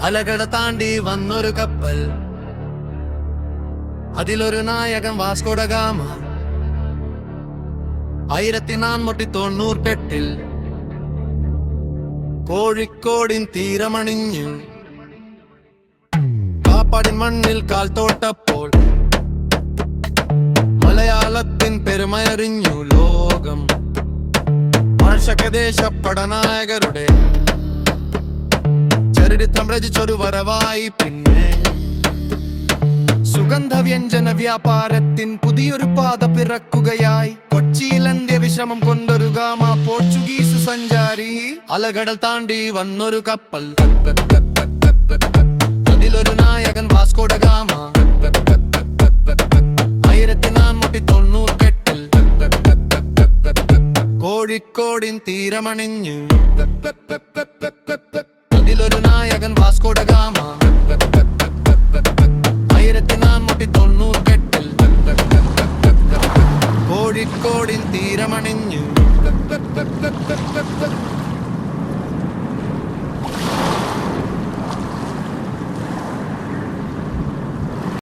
അലകട താണ്ടി വന്നൊരു കപ്പൽ, അതിലൊരു നായകൻ വാസ്കോ ഡ ഗാമ. 1498 കോഴിക്കോടിൻ തീരമണിഞ്ഞു കാപ്പാടിൻ മണ്ണിൽ കാൽ തോട്ടപ്പോൾ മലയാളത്തിൻ പെരുമയറിഞ്ഞു ലോകം. ഭാഷകദേശ പടനായകരുടെ ചരിത്രം രചിച്ചൊരു വരവായി. പിന്നെ സുഗന്ധവ്യഞ്ജന വ്യാപാരത്തിൻ പുതിയൊരു പാത പിറക്കുകയായി. കൊച്ചിയിൽ അന്ത്യവിശ്രമം കൊണ്ടൊരു ഗാമ പോർച്ചുഗീസ് സഞ്ചാരി. അലകടൽ താണ്ടി വന്നൊരു കപ്പൽ, അതിലൊരു നായകൻ വാസ്കോ ഡ ഗാമ. 1498 കോഴിക്കോടിൻ തീരമണിഞ്ഞു അതിലൊരു നായകൻ വാസ്കോ ഡ ഗാമ. 1498 കോഴിക്കോടിൻ തീരമണിഞ്ഞു.